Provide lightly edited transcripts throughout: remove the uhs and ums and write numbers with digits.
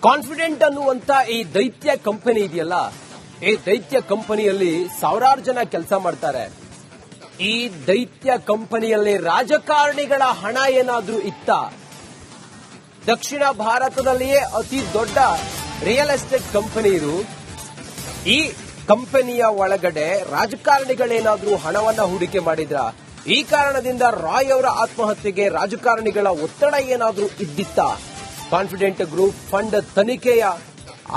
Confident ಅನ್ನುವಂತ ಈ ದೈತ್ಯ ಕಂಪನಿ ಇದೆಯಲ್ಲ, ಈ ದೈತ್ಯ ಕಂಪನಿಯಲ್ಲಿ ಸಾವಿರಾರು ಜನ ಕೆಲಸ ಮಾಡ್ತಾರೆ. ಈ ದೈತ್ಯ ಕಂಪನಿಯಲ್ಲಿ ರಾಜಕಾರಣಿಗಳ ಹಣ ಏನಾದ್ರೂ ಇತ್ತ? ದಕ್ಷಿಣ ಭಾರತದಲ್ಲಿಯೇ ಅತಿ ದೊಡ್ಡ ರಿಯಲ್ ಎಸ್ಟೇಟ್ ಕಂಪನಿ ಇದು. ಈ ಕಂಪನಿಯ ಒಳಗಡೆ ರಾಜಕಾರಣಿಗಳೇನಾದ್ರೂ ಹಣವನ್ನ ಹೂಡಿಕೆ ಮಾಡಿದ್ರ? ಈ ಕಾರಣದಿಂದ ರಾಯ್ ಅವರ ಆತ್ಮಹತ್ಯೆಗೆ ರಾಜಕಾರಣಿಗಳ ಒತ್ತಡ ಏನಾದ್ರೂ ಇದ್ದಿತ್ತ? ಕಾನ್ಫಿಡೆಂಟ್ ಗ್ರೂಪ್ ಫಂಡ್ ತನಿಖೆಯ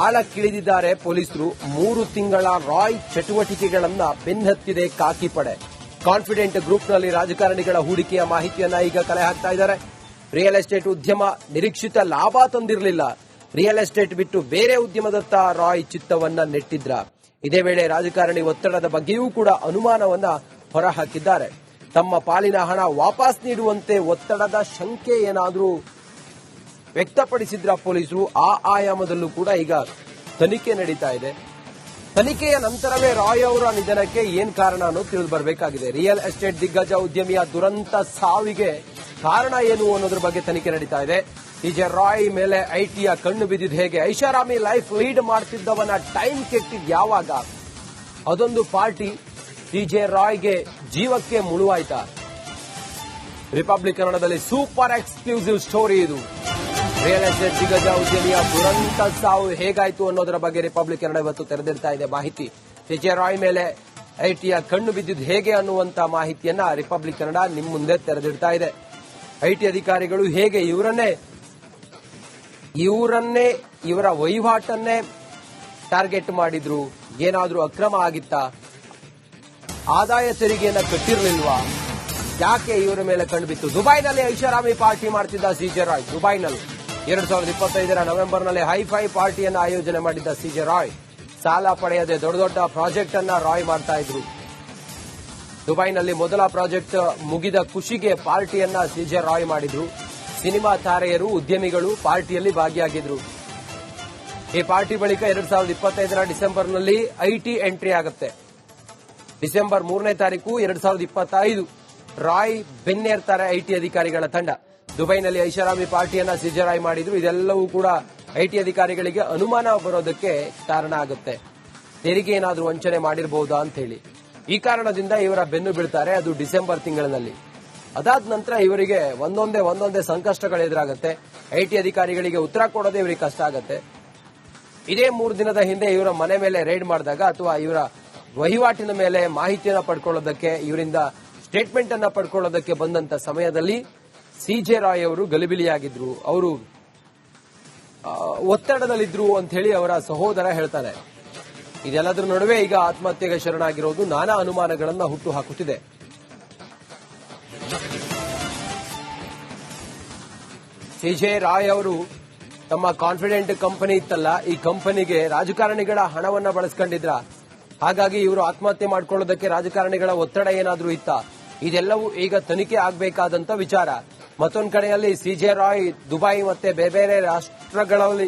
ಆಳಕ್ಕಿಳಿದಿದ್ದಾರೆ ಪೊಲೀಸರು. 3 ತಿಂಗಳ ರಾಯ್ ಚಟುವಟಿಕೆಗಳನ್ನ ಬೆನ್ನಹತ್ತಿದೆ ಖಾಕಿ ಪಡೆ. ಕಾನ್ಫಿಡೆಂಟ್ ಗ್ರೂಪ್ನಲ್ಲಿ ರಾಜಕಾರಣಿಗಳ ಹೂಡಿಕೆಯ ಮಾಹಿತಿಯನ್ನ ಈಗ ಕಲೆ ಹಾಕ್ತಾ ಇದ್ದಾರೆ. ರಿಯಲ್ ಎಸ್ಟೇಟ್ ಉದ್ಯಮ ನಿರೀಕ್ಷಿತ ಲಾಭ ತಂದಿರಲಿಲ್ಲ. ರಿಯಲ್ ಎಸ್ಟೇಟ್ ಬಿಟ್ಟು ಬೇರೆ ಉದ್ಯಮದತ್ತ ರಾಯ್ ಚಿತ್ತವನ್ನ ನೆಟ್ಟಿದ್ರ. ಇದೇ ವೇಳೆ ರಾಜಕಾರಣಿ ಒತ್ತಡದ ಬಗ್ಗೆಯೂ ಕೂಡ ಅನುಮಾನವನ್ನ ಹೊರಹಾಕಿದ್ದಾರೆ. ತಮ್ಮ ಪಾಲಿನ ಹಣ ವಾಪಸ್ ನೀಡುವಂತೆ ಒತ್ತಡದ ಶಂಕೆ ಏನಾದರೂ ವ್ಯಕ್ತಪಡಿಸಿದ್ರ ಪೊಲೀಸರು. ಆ ಆಯಾಮದಲ್ಲೂ ಕೂಡ ಈಗ ತನಿಖೆ ನಡೀತಾ ಇದೆ. ತನಿಖೆಯ ನಂತರವೇ ರಾಯ್ ಅವರ ನಿಧನಕ್ಕೆ ಏನ್ ಕಾರಣ ಅನ್ನೋದು ತಿಳಿದು ಬರಬೇಕಾಗಿದೆ. ರಿಯಲ್ ಎಸ್ಟೇಟ್ ದಿಗ್ಗಜ ಉದ್ಯಮಿಯ ದುರಂತ ಸಾವಿಗೆ ಕಾರಣ ಏನು ಅನ್ನೋದ್ರ ಬಗ್ಗೆ ತನಿಖೆ ನಡೀತಾ ಇದೆ. ಟಿಜೆ ರಾಯ್ ಮೇಲೆ ಐಟಿಯ ಕಣ್ಣು ಬಿದ್ದಿದ್ದು ಹೇಗೆ? ಐಷಾರಾಮಿ ಲೈಫ್ ಲೀಡ್ ಮಾಡ್ತಿದ್ದವನ ಟೈಮ್ ಕೆಟ್ಟಿದ್ ಯಾವಾಗ? ಅದೊಂದು ಪಾರ್ಟಿ ಟಿಜೆ ರಾಯ್ಗೆ ಜೀವಕ್ಕೆ ಮುಳುವಾಯ್ತಾ? ರಿಪಬ್ಲಿಕ್ ಕನ್ನಡದಲ್ಲಿ ಸೂಪರ್ ಎಕ್ಸ್ಕ್ಲೂಸಿವ್ ಸ್ಟೋರಿ ಇದು. ರಿಯಲ್ ಎಸ್ಟೇಟ್ ದಿಗ್ಗಜ ಉದ್ಯಮಿಯ ದುರಂತ ಸಾವು ಹೇಗಾಯ್ತು ಅನ್ನೋದರ ಬಗ್ಗೆ ರಿಪಬ್ಲಿಕ್ ಕನ್ನಡ ಇವತ್ತು ತೆರೆದಿಡ್ತಾ ಇದೆ ಮಾಹಿತಿ. ಟಿಜೆ ರಾಯ್ ಮೇಲೆ ಐಟಿಯ ಕಣ್ಣು ಬಿದ್ದಿದ್ದು ಹೇಗೆ ಅನ್ನುವಂತ ಮಾಹಿತಿಯನ್ನ ರಿಪಬ್ಲಿಕ್ ಕನ್ನಡ ನಿಮ್ಮ ಮುಂದೆ ತೆರೆದಿಡ್ತಾ ಇದೆ. ಐಟಿ ಅಧಿಕಾರಿಗಳು ಹೇಗೆ ಇವರ ವಹಿವಾಟನ್ನೇ ಟಾರ್ಗೆಟ್ ಮಾಡಿದ್ರು? ಏನಾದ್ರೂ ಅಕ್ರಮ ಆಗಿತ್ತಾ? ಆದಾಯ ತೆರಿಗೆಯನ್ನ ಕಟ್ಟಿರಲಿಲ್ವಾ? ಯಾಕೆ ಇವರ ಮೇಲೆ ಕಣ್ಬಿತ್ತು? ದುಬೈನಲ್ಲಿ ಐಷಾರಾಮಿ ಪಾರ್ಟಿ ಮಾಡ್ತಿದ್ದ ಸಿಜೆ ರಾಯ್. ದುಬೈನಲ್ಲಿ 2025 ನವೆಂಬರ್ನಲ್ಲಿ ಹೈಫೈ ಪಾರ್ಟಿಯನ್ನು ಆಯೋಜನೆ ಮಾಡಿದ್ದ ಸಿಜೆ ರಾಯ್ ಸಾಲ ಪಡೆಯದೆ ದೊಡ್ಡ ದೊಡ್ಡ ಪ್ರಾಜೆಕ್ಟ್ ಅನ್ನ ರಾಯ್ ಮಾಡ್ತಾ ಇದ್ರು. ದುಬೈನಲ್ಲಿ ಮೊದಲ ಪ್ರಾಜೆಕ್ಟ್ ಮುಗಿದ ಖುಷಿಗೆ ಪಾರ್ಟಿಯನ್ನ ಸಿಜೆ ರಾಯ್ ಮಾಡಿದ್ರು. ಸಿನಿಮಾ ತಾರೆಯರು, ಉದ್ಯಮಿಗಳು ಪಾರ್ಟಿಯಲ್ಲಿ ಭಾಗಿಯಾಗಿದ್ರು. ಈ ಪಾರ್ಟಿ ಬಳಿಕ 2025 ಡಿಸೆಂಬರ್ನಲ್ಲಿ ಐಟಿ ಎಂಟ್ರಿ ಆಗುತ್ತೆ. ಡಿಸೆಂಬರ್ 3ನೇ ತಾರೀಕು 2025 ರಾಯ್ ಬೆನ್ನೇರ್ತಾರೆ ಐಟಿ ಅಧಿಕಾರಿಗಳ ತಂಡ. ದುಬೈನಲ್ಲಿ ಐಷಾರಾಮಿ ಪಾರ್ಟಿಯನ್ನ ಸಿಜೆ ರಾಯ್ ಮಾಡಿದ್ರು. ಇದೆಲ್ಲವೂ ಕೂಡ ಐಟಿ ಅಧಿಕಾರಿಗಳಿಗೆ ಅನುಮಾನ ಬರೋದಕ್ಕೆ ಕಾರಣ ಆಗುತ್ತೆ. ತೆರಿಗೆ ಏನಾದರೂ ವಂಚನೆ ಮಾಡಿರಬಹುದಾ ಅಂತ ಹೇಳಿ. ಈ ಕಾರಣದಿಂದ ಇವರ ಬೆನ್ನು ಬೀಳ್ತಾರೆ. ಅದು ಡಿಸೆಂಬರ್ ತಿಂಗಳಿನಲ್ಲಿ. ಅದಾದ ನಂತರ ಇವರಿಗೆ ಒಂದೊಂದೇ ಸಂಕಷ್ಟಗಳು ಎದುರಾಗುತ್ತೆ. ಐಟಿ ಅಧಿಕಾರಿಗಳಿಗೆ ಉತ್ತರ ಕೊಡೋದೇ ಇವರಿಗೆ ಕಷ್ಟ ಆಗುತ್ತೆ. ಇದೇ 3 ದಿನದ ಹಿಂದೆ ಇವರ ಮನೆ ಮೇಲೆ ರೈಡ್ ಮಾಡಿದಾಗ ಅಥವಾ ಇವರ ವಹಿವಾಟಿನ ಮೇಲೆ ಮಾಹಿತಿಯನ್ನು ಪಡ್ಕೊಳ್ಳೋದಕ್ಕೆ, ಇವರಿಂದ ಸ್ಟೇಟ್ಮೆಂಟ್ ಅನ್ನ ಪಡ್ಕೊಳ್ಳೋದಕ್ಕೆ ಬಂದಂತ ಸಮಯದಲ್ಲಿ ಸಿಜೆ ರಾಯ್ ಅವರು ಗಲಿಬಿಲಿಯಾಗಿದ್ರು. ಅವರು ಒತ್ತಡದಲ್ಲಿದ್ರು ಅಂತ ಹೇಳಿ ಅವರ ಸಹೋದರ ಹೇಳ್ತಾರೆ. ಇದೆಲ್ಲದರ ನಡುವೆ ಈಗ ಆತ್ಮಹತ್ಯೆಗೆ ಶರಣಾಗಿರೋದು ನಾನಾ ಅನುಮಾನಗಳನ್ನ ಹುಟ್ಟು ಹಾಕುತ್ತಿದೆ. ಸಿಜೆ ರಾಯ್ ಅವರು ತಮ್ಮ ಕಾನ್ಫಿಡೆಂಟ್ ಕಂಪನಿ ಇತ್ತಲ್ಲ, ಈ ಕಂಪನಿಗೆ ರಾಜಕಾರಣಿಗಳ ಹಣವನ್ನ ಬಳಸ್ಕೊಂಡಿದ್ರ. ಹಾಗಾಗಿ ಇವರು ಆತ್ಮಹತ್ಯೆ ಮಾಡ್ಕೊಳ್ಳೋದಕ್ಕೆ ರಾಜಕಾರಣಿಗಳ ಒತ್ತಡ ಏನಾದ್ರೂ ಇತ್ತ? ಇದೆಲ್ಲವೂ ಈಗ ತನಿಖೆ ಆಗಬೇಕಾದಂತ ವಿಚಾರ. ಮತ್ತೊಂದು ಕಡೆಯಲ್ಲಿ ಸಿಜೆ ರಾಯ್ ದುಬೈ ಮತ್ತೆ ಬೇರೆ ಬೇರೆ ರಾಷ್ಟ್ರಗಳಲ್ಲಿ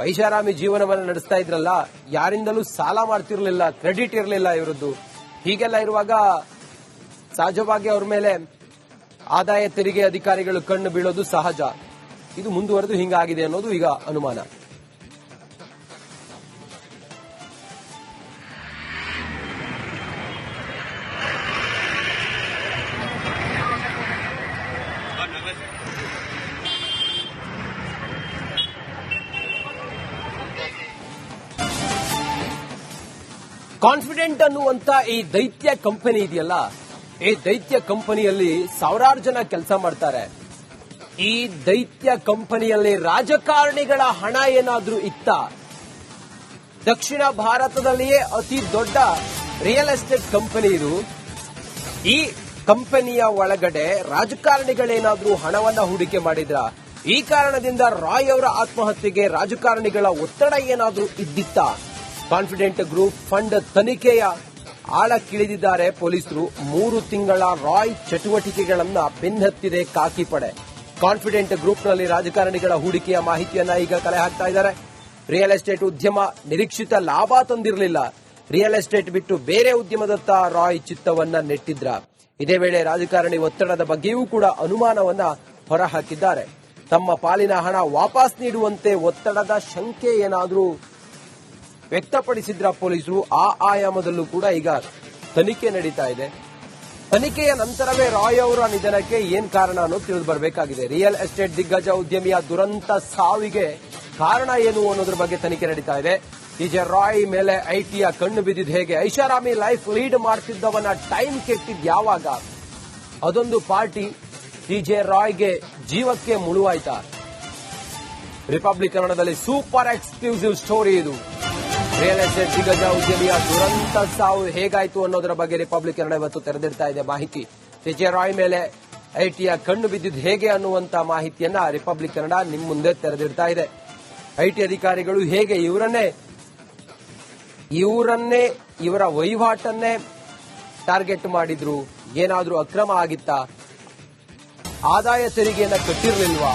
ಐಷಾರಾಮಿ ಜೀವನವನ್ನು ನಡೆಸ್ತಾ ಇದ್ರಲ್ಲ, ಯಾರಿಂದಲೂ ಸಾಲ ಮಾಡ್ತಿರ್ಲಿಲ್ಲ, ಕ್ರೆಡಿಟ್ ಇರಲಿಲ್ಲ ಇವರದ್ದು. ಹೀಗೆಲ್ಲ ಇರುವಾಗ ಸಹಜವಾಗಿ ಅವ್ರ ಮೇಲೆ ಆದಾಯ ತೆರಿಗೆ ಅಧಿಕಾರಿಗಳು ಕಣ್ಣು ಬೀಳೋದು ಸಹಜ. ಇದು ಮುಂದುವರೆದು ಹಿಂಗಾಗಿದೆ ಅನ್ನೋದು ಈಗ ಅನುಮಾನ. ಕಾನ್ಫಿಡೆಂಟ್ ಅನ್ನುವಂತ ಈ ದೈತ್ಯ ಕಂಪನಿ ಇದೆಯಲ್ಲ, ಈ ದೈತ್ಯ ಕಂಪನಿಯಲ್ಲಿ ಸಾವಿರಾರು ಜನ ಕೆಲಸ ಮಾಡ್ತಾರೆ. ಈ ದೈತ್ಯ ಕಂಪನಿಯಲ್ಲಿ ರಾಜಕಾರಣಿಗಳ ಹಣ ಏನಾದ್ರೂ ಇತ್ತ? ದಕ್ಷಿಣ ಭಾರತದಲ್ಲಿಯೇ ಅತಿ ದೊಡ್ಡ ರಿಯಲ್ ಎಸ್ಟೇಟ್ ಕಂಪನಿ ಇದು. ಈ ಕಂಪನಿಯ ಒಳಗಡೆ ರಾಜಕಾರಣಿಗಳೇನಾದ್ರೂ ಹಣವನ್ನ ಹೂಡಿಕೆ ಮಾಡಿದ್ರ? ಈ ಕಾರಣದಿಂದ ರಾಯ್ ಅವರ ಆತ್ಮಹತ್ಯೆಗೆ ರಾಜಕಾರಣಿಗಳ ಒತ್ತಡ ಏನಾದ್ರೂ ಇದ್ದಿತ್ತ? ಕಾನ್ಫಿಡೆಂಟ್ ಗ್ರೂಪ್ ಫಂಡ್ ತನಿಖೆಯ ಆಳಕ್ಕಿಳಿದಿದ್ದಾರೆ ಪೊಲೀಸರು. 3 ತಿಂಗಳ ರಾಯ್ ಚಟುವಟಿಕೆಗಳನ್ನ ಬೆನ್ನಹತ್ತಿದೆ ಖಾಕಿ ಪಡೆ. ಕಾನ್ಫಿಡೆಂಟ್ ಗ್ರೂಪ್ನಲ್ಲಿ ರಾಜಕಾರಣಿಗಳ ಹೂಡಿಕೆಯ ಮಾಹಿತಿಯನ್ನ ಈಗ ಕಲೆ ಹಾಕ್ತಾ ಇದ್ದಾರೆ. ರಿಯಲ್ ಎಸ್ಟೇಟ್ ಉದ್ಯಮ ನಿರೀಕ್ಷಿತ ಲಾಭ ತಂದಿರಲಿಲ್ಲ. ರಿಯಲ್ ಎಸ್ಟೇಟ್ ಬಿಟ್ಟು ಬೇರೆ ಉದ್ಯಮದತ್ತ ರಾಯ್ ಚಿತ್ತವನ್ನ ನೆಟ್ಟಿದ್ರ. ಇದೇ ವೇಳೆ ರಾಜಕಾರಣಿ ಒತ್ತಡದ ಬಗ್ಗೆಯೂ ಕೂಡ ಅನುಮಾನವನ್ನ ಹೊರಹಾಕಿದ್ದಾರೆ. ತಮ್ಮ ಪಾಲಿನ ಹಣ ವಾಪಸ್ ನೀಡುವಂತೆ ಒತ್ತಡದ ಶಂಕೆ ಏನಾದರೂ ವ್ಯಕ್ತಪಡಿಸಿದ್ರ ಪೊಲೀಸರು. ಆ ಆಯಾಮದಲ್ಲೂ ಕೂಡ ಈಗ ತನಿಖೆ ನಡೀತಾ ಇದೆ. ತನಿಖೆಯ ನಂತರವೇ ರಾಯ್ ಅವರ ನಿಧನಕ್ಕೆ ಏನ್ ಕಾರಣ ಅನ್ನೋದು ತಿಳಿದು ಬರಬೇಕಾಗಿದೆ. ರಿಯಲ್ ಎಸ್ಟೇಟ್ ದಿಗ್ಗಜ ಉದ್ಯಮಿಯ ದುರಂತ ಸಾವಿಗೆ ಕಾರಣ ಏನು ಅನ್ನೋದ್ರ ಬಗ್ಗೆ ತನಿಖೆ ನಡೀತಾ ಇದೆ. ಟಿಜೆ ರಾಯ್ ಮೇಲೆ ಐಟಿಯ ಕಣ್ಣು ಬಿದ್ದಿದ್ದು ಹೇಗೆ? ಐಷಾರಾಮಿ ಲೈಫ್ ಲೀಡ್ ಮಾಡ್ತಿದ್ದವನ ಟೈಮ್ ಕೆಟ್ಟಿದ್ ಯಾವಾಗ? ಅದೊಂದು ಪಾರ್ಟಿ ಟಿಜೆ ರಾಯ್ಗೆ ಜೀವಕ್ಕೆ ಮುಳುವಾಯ್ತಾ? ರಿಪಬ್ಲಿಕ್ ಕನ್ನಡದಲ್ಲಿ ಸೂಪರ್ ಎಕ್ಸ್ಕ್ಲೂಸಿವ್ ಸ್ಟೋರಿ ಇದು. ರಿಯಲ್ ಎಸ್ಟೇಟ್ ದಿಗ್ಗಜ ಉದ್ಯಮಿಯ ದುರಂತ ಸಾವು ಹೇಗಾಯ್ತು ಅನ್ನೋದರ ಬಗ್ಗೆ ರಿಪಬ್ಲಿಕ್ ಕನ್ನಡ ಇವತ್ತು ತೆರೆದಿಡ್ತಾ ಇದೆ ಮಾಹಿತಿ. ಟಿಜೆ ರಾಯ್ ಮೇಲೆ ಐಟಿಯ ಕಣ್ಣು ಬಿದ್ದಿದ್ದು ಹೇಗೆ ಅನ್ನುವಂತ ಮಾಹಿತಿಯನ್ನ ರಿಪಬ್ಲಿಕ್ ಕನ್ನಡ ನಿಮ್ಮ ಮುಂದೆ ತೆರೆದಿಡ್ತಾ ಇದೆ. ಐಟಿ ಅಧಿಕಾರಿಗಳು ಹೇಗೆ ಇವರನ್ನೇ ಇವರ ವಹಿವಾಟನ್ನೇ ಟಾರ್ಗೆಟ್ ಮಾಡಿದ್ರು? ಏನಾದ್ರೂ ಅಕ್ರಮ ಆಗಿತ್ತಾ? ಆದಾಯ ತೆರಿಗೆಯನ್ನ ಕಟ್ಟಿರಲಿಲ್ವಾ?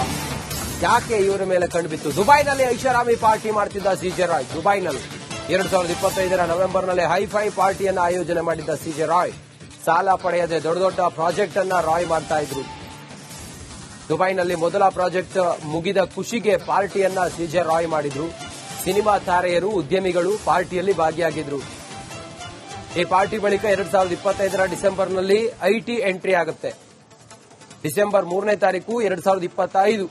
ಯಾಕೆ ಇವರ ಮೇಲೆ ಕಂಡುಬಿತ್ತು? ದುಬೈನಲ್ಲಿ ಐಷಾರಾಮಿ ಪಾರ್ಟಿ ಮಾಡ್ತಿದ್ದ ಟಿಜೆ ರಾಯ್. ದುಬೈನಲ್ಲಿ 2025 ನವೆಂಬರ್ನಲ್ಲಿ ಹೈಫೈ ಪಾರ್ಟಿಯನ್ನು ಆಯೋಜನೆ ಮಾಡಿದ್ದ ಟಿಜೆ ರಾಯ್ ಸಾಲ ಪಡೆಯದೆ ದೊಡ್ಡ ದೊಡ್ಡ ಪ್ರಾಜೆಕ್ಟ್ ಅನ್ನ ರಾಯ್ ಮಾಡ್ತಾ ಇದ್ರು. ದುಬೈನಲ್ಲಿ ಮೊದಲ ಪ್ರಾಜೆಕ್ಟ್ ಮುಗಿದ ಖುಷಿಗೆ ಪಾರ್ಟಿಯನ್ನ ಟಿಜೆ ರಾಯ್ ಮಾಡಿದ್ರು. ಸಿನಿಮಾ ತಾರೆಯರು, ಉದ್ಯಮಿಗಳು ಪಾರ್ಟಿಯಲ್ಲಿ ಭಾಗಿಯಾಗಿದ್ರು. ಈ ಪಾರ್ಟಿ ಬಳಿಕ 2025 ಡಿಸೆಂಬರ್ನಲ್ಲಿ ಐಟಿ ಎಂಟ್ರಿ ಆಗುತ್ತೆ. ಡಿಸೆಂಬರ್ 3ನೇ ತಾರೀಕು 2025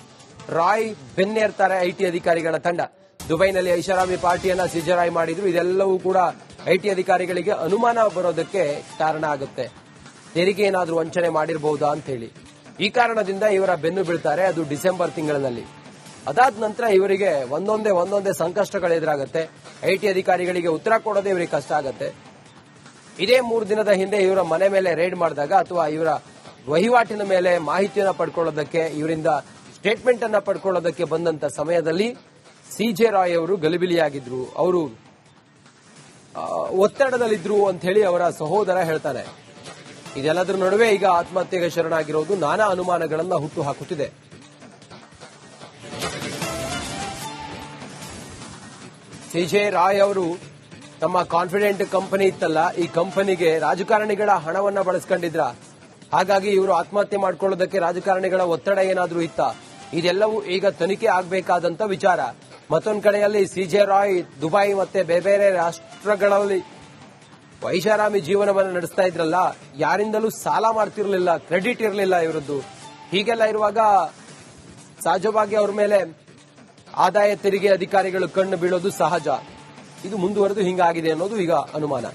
ರಾಯ್ ಬೆನ್ನೇರ್ತಾರೆ ಐಟಿ ಅಧಿಕಾರಿಗಳ ತಂಡ. ದುಬೈನಲ್ಲಿ ಐಷಾರಾಮಿ ಪಾರ್ಟಿಯನ್ನ ಟಿಜೆ ರಾಯ್ ಮಾಡಿದ್ರು. ಇದೆಲ್ಲವೂ ಕೂಡ ಐಟಿ ಅಧಿಕಾರಿಗಳಿಗೆ ಅನುಮಾನ ಬರೋದಕ್ಕೆ ಕಾರಣ ಆಗುತ್ತೆ. ತೆರಿಗೆ ಏನಾದರೂ ವಂಚನೆ ಮಾಡಿರಬಹುದಾ ಅಂತ ಹೇಳಿ. ಈ ಕಾರಣದಿಂದ ಇವರ ಬೆನ್ನು ಬೀಳ್ತಾರೆ. ಅದು ಡಿಸೆಂಬರ್ ತಿಂಗಳಿನಲ್ಲಿ. ಅದಾದ ನಂತರ ಇವರಿಗೆ ಒಂದೊಂದೇ ಸಂಕಷ್ಟಗಳು ಎದುರಾಗುತ್ತೆ. ಐಟಿ ಅಧಿಕಾರಿಗಳಿಗೆ ಉತ್ತರ ಕೊಡೋದೇ ಇವರಿಗೆ ಕಷ್ಟ ಆಗುತ್ತೆ. ಇದೇ 3 ದಿನದ ಹಿಂದೆ ಇವರ ಮನೆ ಮೇಲೆ ರೇಡ್ ಮಾಡಿದಾಗ ಅಥವಾ ಇವರ ವಹಿವಾಟಿನ ಮೇಲೆ ಮಾಹಿತಿಯನ್ನು ಪಡ್ಕೊಳ್ಳೋದಕ್ಕೆ, ಇವರಿಂದ ಸ್ಟೇಟ್ಮೆಂಟ್ ಅನ್ನ ಪಡ್ಕೊಳ್ಳೋದಕ್ಕೆ ಬಂದಂತ ಸಮಯದಲ್ಲಿ ಟಿಜೆ ರಾಯ್ ಅವರು ಗಲಿಬಿಲಿಯಾಗಿದ್ರು. ಅವರು ಒತ್ತಡದಲ್ಲಿದ್ರು ಅಂತ ಹೇಳಿ ಅವರ ಸಹೋದರ ಹೇಳ್ತಾನೆ. ಇದೆಲ್ಲದರ ನಡುವೆ ಈಗ ಆತ್ಮಹತ್ಯೆಗೆ ಶರಣಾಗಿರೋದು ನಾನಾ ಅನುಮಾನಗಳನ್ನ ಹುಟ್ಟು ಹಾಕುತ್ತಿದೆ. ಟಿಜೆ ರಾಯ್ ಅವರು ತಮ್ಮ ಕಾನ್ಫಿಡೆಂಟ್ ಕಂಪನಿ ಇತ್ತಲ್ಲ, ಈ ಕಂಪನಿಗೆ ರಾಜಕಾರಣಿಗಳ ಹಣವನ್ನ ಬಳಸ್ಕೊಂಡಿದ್ರ. ಹಾಗಾಗಿ ಇವರು ಆತ್ಮಹತ್ಯೆ ಮಾಡ್ಕೊಳ್ಳೋದಕ್ಕೆ ರಾಜಕಾರಣಿಗಳ ಒತ್ತಡ ಏನಾದ್ರೂ ಇತ್ತ? ಇದೆಲ್ಲವೂ ಈಗ ತನಿಖೆ ಆಗಬೇಕಾದಂತ ವಿಚಾರ. ಮತ್ತೊಂದು ಕಡೆಯಲ್ಲಿ ಟಿಜೆ ರಾಯ್ ದುಬೈ ಮತ್ತೆ ಬೇರೆ ರಾಷ್ಟ್ರಗಳಲ್ಲಿ ಐಷಾರಾಮಿ ಜೀವನವನ್ನು ನಡೆಸ್ತಾ ಇದ್ರಲ್ಲ, ಯಾರಿಂದಲೂ ಸಾಲ ಮಾಡ್ತಿರ್ಲಿಲ್ಲ, ಕ್ರೆಡಿಟ್ ಇರಲಿಲ್ಲ ಇವರದ್ದು. ಹೀಗೆಲ್ಲ ಇರುವಾಗ ಸಹಜವಾಗಿ ಅವ್ರ ಮೇಲೆ ಆದಾಯ ತೆರಿಗೆ ಅಧಿಕಾರಿಗಳು ಕಣ್ಣು ಬೀಳೋದು ಸಹಜ. ಇದು ಮುಂದುವರೆದು ಹಿಂಗಾಗಿದೆ ಅನ್ನೋದು ಈಗ ಅನುಮಾನ.